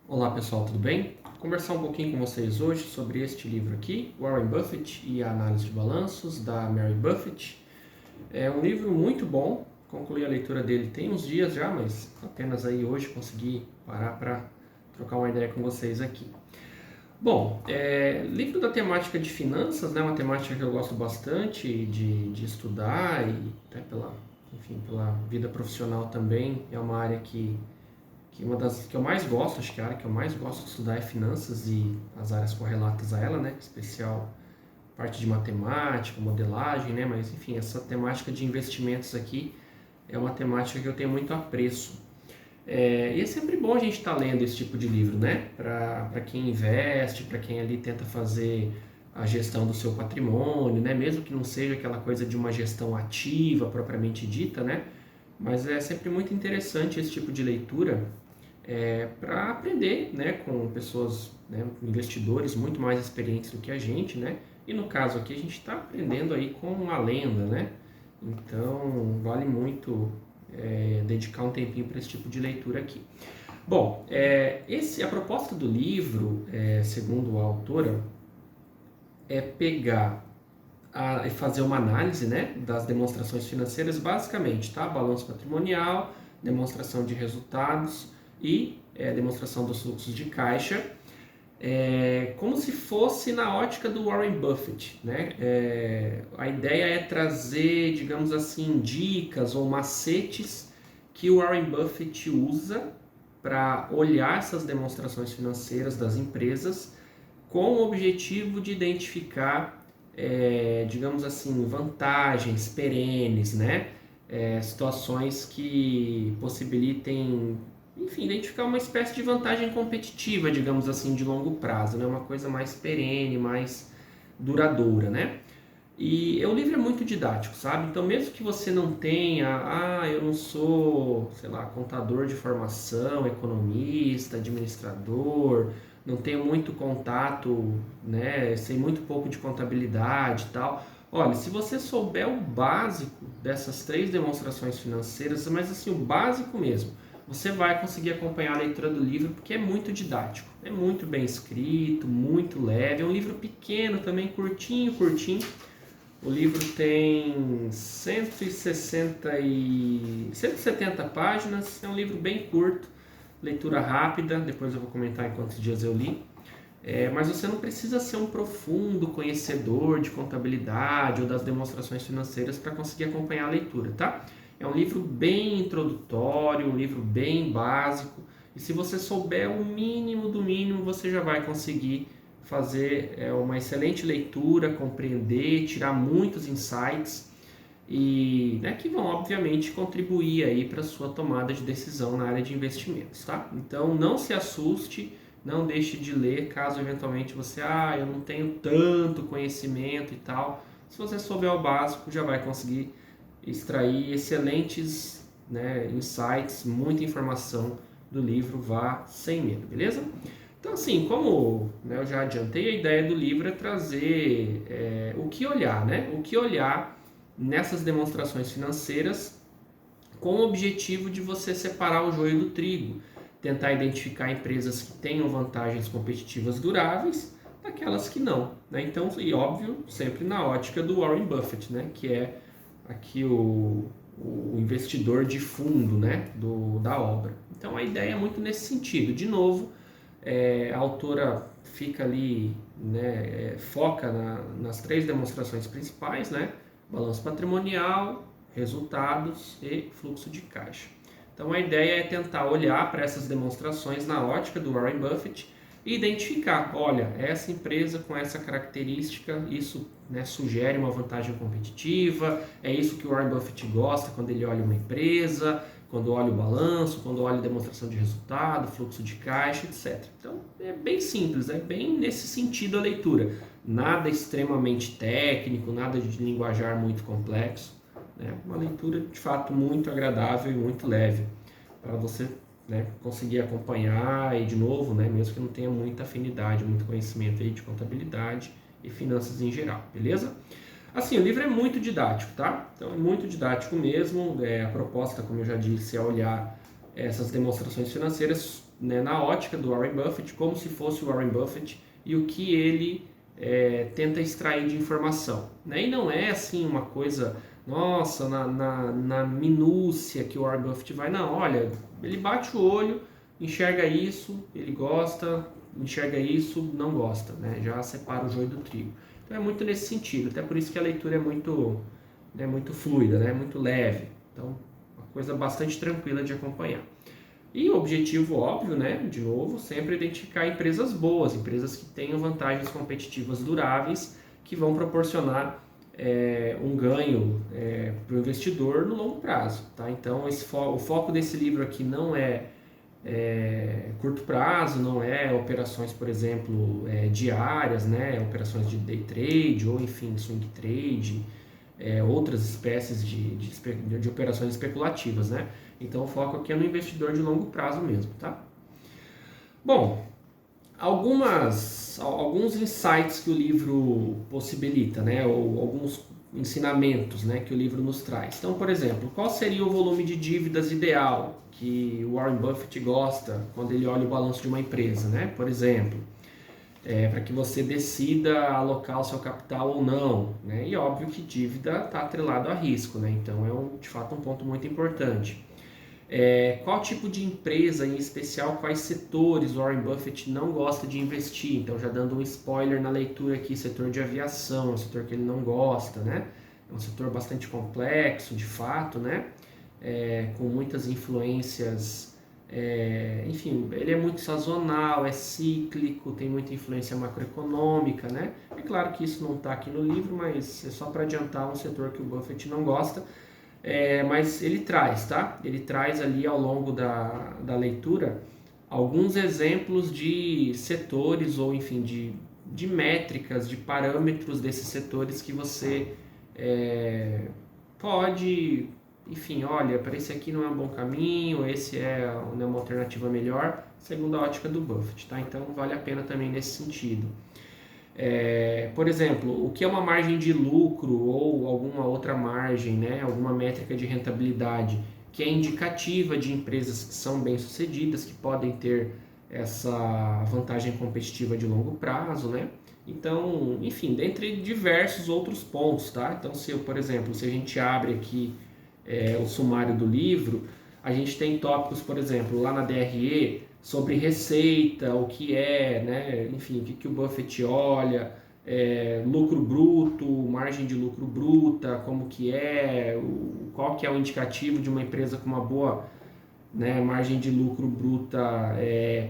Olá pessoal, tudo bem? Vou conversar um pouquinho com vocês hoje sobre este livro aqui, Warren Buffett e a Análise de Balanços, da Mary Buffett. É um livro muito bom, concluí a leitura dele tem uns dias já, mas apenas aí hoje consegui parar para trocar uma ideia com vocês aqui. Bom, livro da temática de finanças, né, uma temática que eu gosto bastante de estudar e até pela vida profissional também, é uma área que uma das que eu mais gosto, acho que a área que eu mais gosto de estudar é finanças e as áreas correlatas a ela, né? Em especial parte de matemática, modelagem, né? Mas enfim, essa temática de investimentos aqui é uma temática que eu tenho muito apreço. E é sempre bom a gente estar lendo esse tipo de livro, né? Para quem investe, para quem ali tenta fazer a gestão do seu patrimônio, né? Mesmo que não seja aquela coisa de uma gestão ativa propriamente dita, né? Mas é sempre muito interessante esse tipo de leitura para aprender, né, com pessoas, né, investidores muito mais experientes do que a gente, né? E no caso aqui a gente está aprendendo aí com uma lenda, né? Então vale muito dedicar um tempinho para esse tipo de leitura aqui. Bom, a proposta do livro, segundo a autora, é pegar e fazer uma análise, né, das demonstrações financeiras basicamente, tá? Balanço patrimonial, demonstração de resultados e demonstração dos fluxos de caixa, como se fosse na ótica do Warren Buffett, né? A ideia é trazer, digamos assim, dicas ou macetes que o Warren Buffett usa para olhar essas demonstrações financeiras das empresas com o objetivo de identificar, digamos assim, vantagens perenes, né? Situações que possibilitem, enfim, identificar uma espécie de vantagem competitiva, digamos assim, de longo prazo, né? Uma coisa mais perene, mais duradoura, né? E o livro é muito didático, sabe? Então, mesmo que você não tenha, eu não sou, sei lá, contador de formação, economista, administrador, não tenho muito contato, né? Sei muito pouco de contabilidade e tal. Olha, se você souber o básico dessas três demonstrações financeiras, mas assim, o básico mesmo, você vai conseguir acompanhar a leitura do livro porque é muito didático, é muito bem escrito, muito leve, é um livro pequeno também, curtinho, curtinho. O livro tem 170 páginas, é um livro bem curto, leitura rápida, depois eu vou comentar em quantos dias eu li. Mas você não precisa ser um profundo conhecedor de contabilidade ou das demonstrações financeiras para conseguir acompanhar a leitura, tá? É um livro bem introdutório, um livro bem básico, e se você souber o mínimo do mínimo, você já vai conseguir fazer uma excelente leitura, compreender, tirar muitos insights e, né, que vão obviamente contribuir aí para a sua tomada de decisão na área de investimentos, tá? Então não se assuste, não deixe de ler caso eventualmente você, eu não tenho tanto conhecimento e tal. Se você souber o básico, já vai conseguir extrair excelentes, né, insights, muita informação do livro. Vá sem medo, beleza? Então, assim, como, né, eu já adiantei, a ideia do livro é trazer o que olhar, né? O que olhar nessas demonstrações financeiras com o objetivo de você separar o joio do trigo, tentar identificar empresas que tenham vantagens competitivas duráveis daquelas que não, né? Então, e óbvio, sempre na ótica do Warren Buffett, né? Que é aqui o investidor de fundo, né? Da obra. Então, a ideia é muito nesse sentido. De novo, a autora fica ali, né, foca nas três demonstrações principais, né? Balanço patrimonial, resultados e fluxo de caixa. Então a ideia é tentar olhar para essas demonstrações na ótica do Warren Buffett e identificar, olha, essa empresa com essa característica, isso, né, sugere uma vantagem competitiva, é isso que o Warren Buffett gosta quando ele olha uma empresa, quando olha o balanço, quando olha a demonstração de resultado, fluxo de caixa, etc. Então é bem simples, é bem nesse sentido a leitura. Nada extremamente técnico, nada de linguajar muito complexo. Uma leitura de fato muito agradável e muito leve para você, né, conseguir acompanhar e de novo, né, mesmo que não tenha muita afinidade, muito conhecimento aí de contabilidade e finanças em geral, beleza? Assim, o livro é muito didático, tá? Então é muito didático mesmo. A proposta, como eu já disse, é olhar essas demonstrações financeiras, né, na ótica do Warren Buffett, como se fosse o Warren Buffett e o que ele tenta extrair de informação, né? E não é assim uma coisa, nossa, na minúcia que o Warren Buffett vai, não, olha, ele bate o olho, enxerga isso, ele gosta, enxerga isso, não gosta, né? Já separa o joio do trigo. Então é muito nesse sentido, até por isso que a leitura é muito, né, muito fluida, né? Muito leve, então uma coisa bastante tranquila de acompanhar. E o objetivo óbvio, né, de novo, sempre identificar empresas boas, empresas que tenham vantagens competitivas duráveis, que vão proporcionar um ganho para o investidor no longo prazo. Tá? Então, o foco desse livro aqui não é curto prazo, não é operações, por exemplo, diárias, né, operações de day trade ou, enfim, swing trade, outras espécies de operações especulativas, né? Então o foco aqui é no investidor de longo prazo mesmo, tá? Bom, alguns insights que o livro possibilita, né? Ou alguns ensinamentos, né, que o livro nos traz. Então, por exemplo, qual seria o volume de dívidas ideal que o Warren Buffett gosta quando ele olha o balanço de uma empresa, né? Por exemplo, para que você decida alocar o seu capital ou não, né? E óbvio que dívida está atrelado a risco, né? Então é de fato um ponto muito importante. Qual tipo de empresa, em especial quais setores o Warren Buffett não gosta de investir? Então já dando um spoiler na leitura aqui, setor de aviação, é um setor que ele não gosta, né? É um setor bastante complexo, de fato, né? Com muitas influências. Enfim, ele é muito sazonal, é cíclico, tem muita influência macroeconômica, né? É claro que isso não está aqui no livro, mas é só para adiantar um setor que o Buffett não gosta. Mas ele traz, tá? Ele traz ali ao longo da leitura alguns exemplos de setores ou, enfim, de métricas, de parâmetros desses setores que você pode, enfim, olha, para esse aqui não é um bom caminho, esse é uma alternativa melhor, segundo a ótica do Buffett, tá? Então vale a pena também nesse sentido. Por exemplo, o que é uma margem de lucro ou alguma outra margem, né? Alguma métrica de rentabilidade que é indicativa de empresas que são bem-sucedidas, que podem ter essa vantagem competitiva de longo prazo, né? Então, enfim, dentre diversos outros pontos, tá? Então, por exemplo, se a gente abre aqui o sumário do livro, a gente tem tópicos, por exemplo, lá na DRE, sobre receita, o que é, né? Enfim, o que o Buffett olha, lucro bruto, margem de lucro bruta, como que qual que é o indicativo de uma empresa com uma boa, né, margem de lucro bruta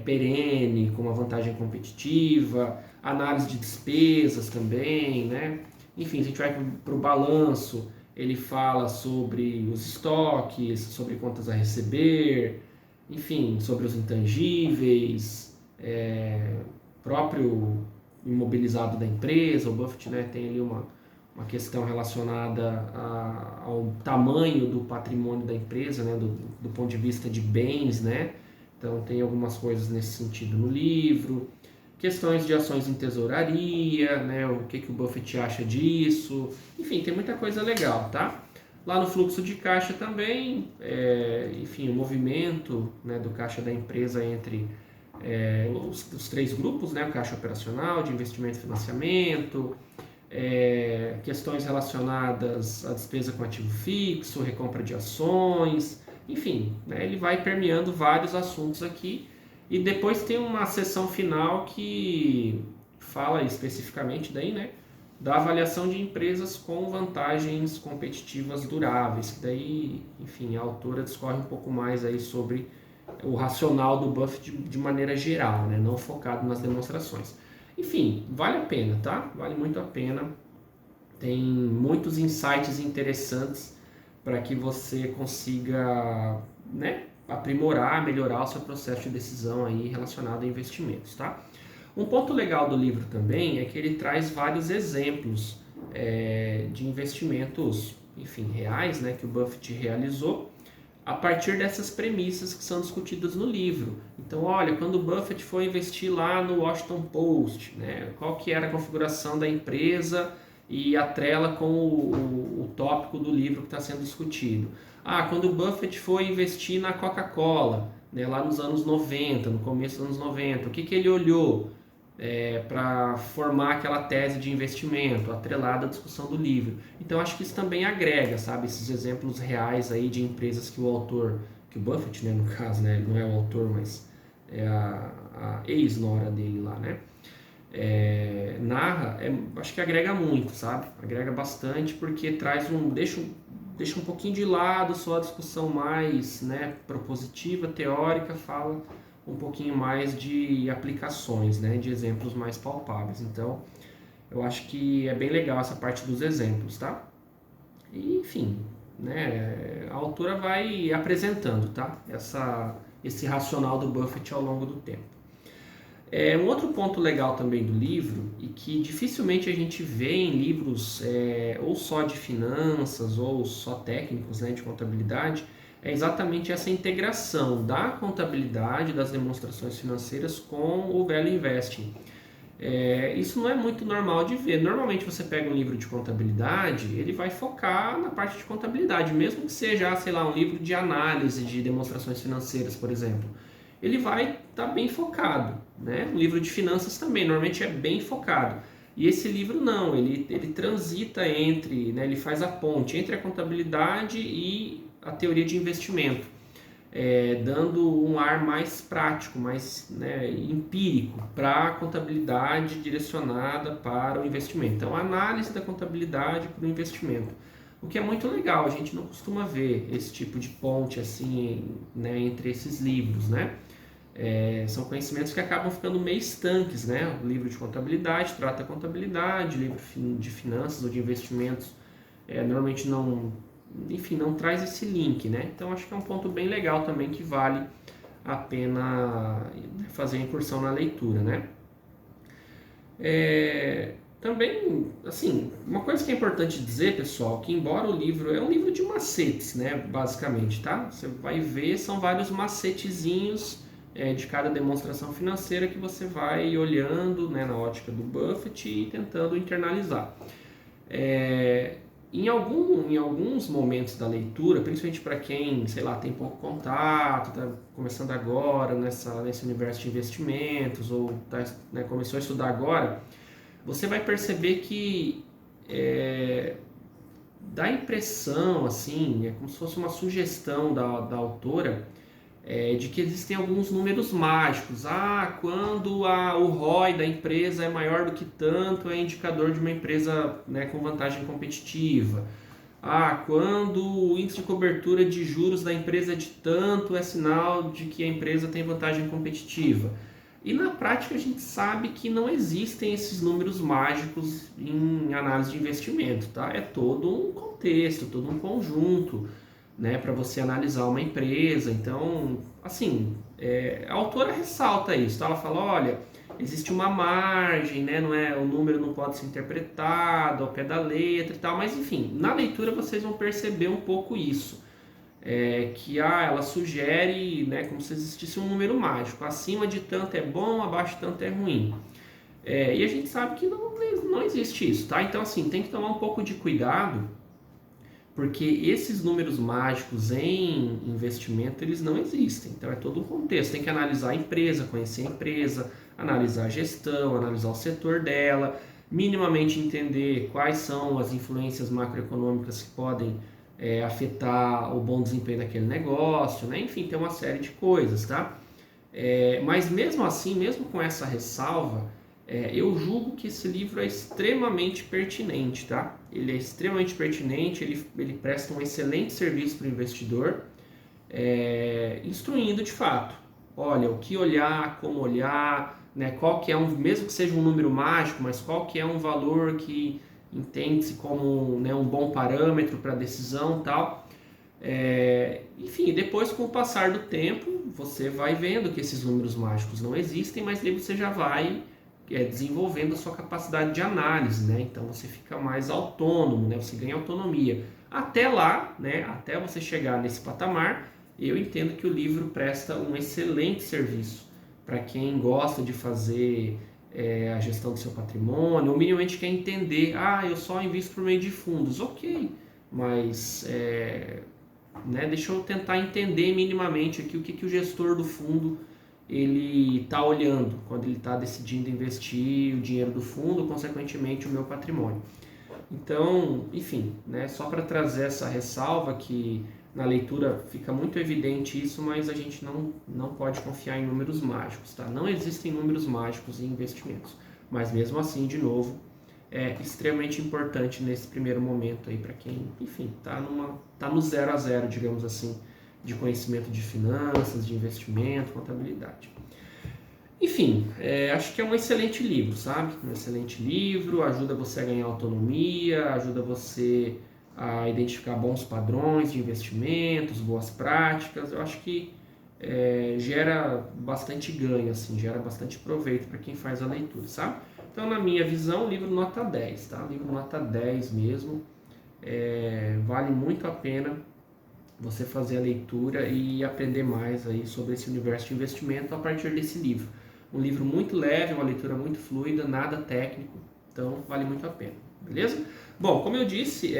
perene, com uma vantagem competitiva, análise de despesas também, né? Enfim, se a gente vai para o balanço, ele fala sobre os estoques, sobre contas a receber, enfim, sobre os intangíveis, próprio imobilizado da empresa. O Buffett, né, tem ali uma questão relacionada ao tamanho do patrimônio da empresa, né, do ponto de vista de bens, né? Então tem algumas coisas nesse sentido no livro. Questões de ações em tesouraria, né? O que o Buffett acha disso. Enfim, tem muita coisa legal, tá? Lá no fluxo de caixa também, enfim, o movimento, né, do caixa da empresa entre os três grupos, né? O caixa operacional, de investimento e financiamento, questões relacionadas à despesa com ativo fixo, recompra de ações, enfim, né, ele vai permeando vários assuntos aqui. E depois tem uma seção final que fala especificamente daí, né, da avaliação de empresas com vantagens competitivas duráveis, que daí, enfim, a autora discorre um pouco mais aí sobre o racional do Buffett de maneira geral, né, não focado nas demonstrações. Enfim, vale a pena, tá? Vale muito a pena. Tem muitos insights interessantes para que você consiga, né, aprimorar, melhorar o seu processo de decisão aí relacionado a investimentos, tá? Um ponto legal do livro também é que ele traz vários exemplos de investimentos, enfim, reais, né, que o Buffett realizou a partir dessas premissas que são discutidas no livro. Então, olha, quando o Buffett foi investir lá no Washington Post, né, qual que era a configuração da empresa e atrela com o tópico do livro que está sendo discutido. Quando o Buffett foi investir na Coca-Cola, né, lá nos anos 90, no começo dos anos 90, o que ele olhou para formar aquela tese de investimento, atrelada à discussão do livro. Então acho que isso também agrega, sabe, esses exemplos reais aí de empresas que o autor, que o Buffett, né, no caso, né, ele não é o autor, mas é a ex-nora dele lá, né, narra, acho que agrega muito, sabe, agrega bastante porque deixa um pouquinho de lado só a discussão mais, né, propositiva, teórica, fala um pouquinho mais de aplicações, né, de exemplos mais palpáveis. Então, eu acho que é bem legal essa parte dos exemplos, tá? E, enfim, né, a autora vai apresentando, tá? Esse racional do Buffett ao longo do tempo. Um outro ponto legal também do livro, e que dificilmente a gente vê em livros ou só de finanças ou só técnicos, né, de contabilidade, é exatamente essa integração da contabilidade, das demonstrações financeiras com o Value Investing. Isso não é muito normal de ver. Normalmente você pega um livro de contabilidade, ele vai focar na parte de contabilidade, mesmo que seja, sei lá, um livro de análise de demonstrações financeiras, por exemplo. Ele vai estar bem focado, né? O livro de finanças também, normalmente é bem focado. E esse livro não, ele transita entre, né, ele faz a ponte entre a contabilidade e a teoria de investimento, dando um ar mais prático, mais, né, empírico para a contabilidade direcionada para o investimento. Então, a análise da contabilidade para o investimento, o que é muito legal, a gente não costuma ver esse tipo de ponte assim, né, entre esses livros, né? São conhecimentos que acabam ficando meio estanques, né? O livro de contabilidade trata a contabilidade, livro de finanças ou de investimentos normalmente não traz esse link, né? Então acho que é um ponto bem legal também que vale a pena fazer a incursão na leitura, né? Também, assim, uma coisa que é importante dizer, pessoal, que embora o livro é um livro de macetes, né, basicamente, tá? Você vai ver, são vários macetezinhos de cada demonstração financeira que você vai olhando, né, na ótica do Buffett e tentando internalizar. Em alguns momentos da leitura, principalmente para quem, sei lá, tem pouco contato, está começando agora nesse universo de investimentos ou começou a estudar agora, você vai perceber que dá a impressão, assim, é como se fosse uma sugestão da autora, de que existem alguns números mágicos. Quando o ROI da empresa é maior do que tanto, é indicador de uma empresa, né, com vantagem competitiva. Quando o índice de cobertura de juros da empresa é de tanto, é sinal de que a empresa tem vantagem competitiva. E na prática a gente sabe que não existem esses números mágicos em análise de investimento, tá? É todo um contexto, todo um conjunto, né, para você analisar uma empresa. Então, assim, a autora ressalta isso, tá? Ela fala, olha, existe uma margem, né, o número não pode ser interpretado ao pé da letra e tal, mas enfim, na leitura vocês vão perceber um pouco isso. Que ela sugere, né, como se existisse um número mágico, acima de tanto é bom, abaixo de tanto é ruim. E a gente sabe que não existe isso, tá? Então, assim, tem que tomar um pouco de cuidado, porque esses números mágicos em investimento, eles não existem. Então, é todo um contexto. Tem que analisar a empresa, conhecer a empresa, analisar a gestão, analisar o setor dela, minimamente entender quais são as influências macroeconômicas que podem afetar o bom desempenho daquele negócio, né? Enfim, tem uma série de coisas, tá? Mas mesmo assim, mesmo com essa ressalva, eu julgo que esse livro é extremamente pertinente, tá? Ele é extremamente pertinente, ele presta um excelente serviço para o investidor, instruindo de fato. Olha, o que olhar, como olhar, né? Qual que é mesmo que seja um número mágico, mas qual que é um valor que entende-se como, né, um bom parâmetro para a decisão e tal. Enfim, depois com o passar do tempo, você vai vendo que esses números mágicos não existem, mas daí você já vai desenvolvendo a sua capacidade de análise, né? Então você fica mais autônomo, né? Você ganha autonomia. Até lá, né? Até você chegar nesse patamar, eu entendo que o livro presta um excelente serviço para quem gosta de fazer a gestão do seu patrimônio, ou minimamente quer entender, eu só invisto por meio de fundos, ok, mas né? Deixa eu tentar entender minimamente aqui o que o gestor do fundo ele está olhando quando ele está decidindo investir o dinheiro do fundo, consequentemente o meu patrimônio. Então, enfim, né, só para trazer essa ressalva que na leitura fica muito evidente isso, mas a gente não pode confiar em números mágicos, tá? Não existem números mágicos em investimentos, mas mesmo assim, de novo, é extremamente importante nesse primeiro momento aí para quem, enfim, tá no 0 a 0, digamos assim, de conhecimento de finanças, de investimento, contabilidade. Enfim, acho que é um excelente livro, sabe? Um excelente livro, ajuda você a ganhar autonomia, ajuda você a identificar bons padrões de investimentos, boas práticas. Eu acho que gera bastante ganho, assim, gera bastante proveito para quem faz a leitura, sabe? Então, na minha visão, livro nota 10, tá? Livro nota 10 mesmo. Vale muito a pena você fazer a leitura e aprender mais aí sobre esse universo de investimento a partir desse livro. Um livro muito leve, uma leitura muito fluida, nada técnico, então vale muito a pena, beleza? Bom, como eu disse,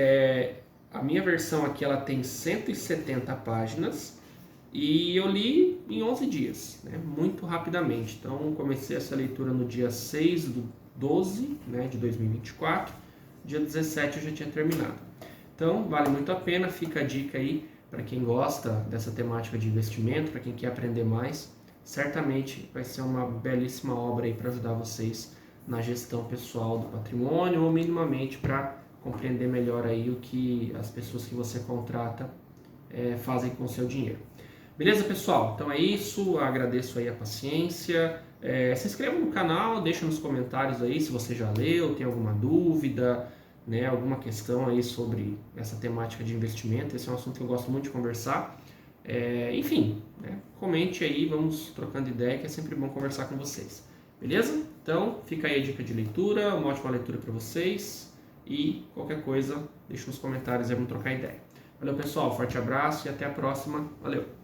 a minha versão aqui ela tem 170 páginas e eu li em 11 dias, né? Muito rapidamente. Então comecei essa leitura no dia 6/12, né, de 2024, dia 17 eu já tinha terminado. Então vale muito a pena, fica a dica aí para quem gosta dessa temática de investimento, para quem quer aprender mais, certamente vai ser uma belíssima obra aí para ajudar vocês na gestão pessoal do patrimônio ou minimamente para compreender melhor aí o que as pessoas que você contrata fazem com o seu dinheiro. Beleza, pessoal? Então é isso, agradeço aí a paciência. Se inscreva no canal, deixa nos comentários aí se você já leu, tem alguma dúvida, né, alguma questão aí sobre essa temática de investimento. Esse é um assunto que eu gosto muito de conversar. Enfim, né, comente aí, vamos trocando ideia, que é sempre bom conversar com vocês. Beleza? Então, fica aí a dica de leitura, uma ótima leitura para vocês e qualquer coisa, deixa nos comentários aí, vamos trocar ideia. Valeu, pessoal, forte abraço e até a próxima. Valeu!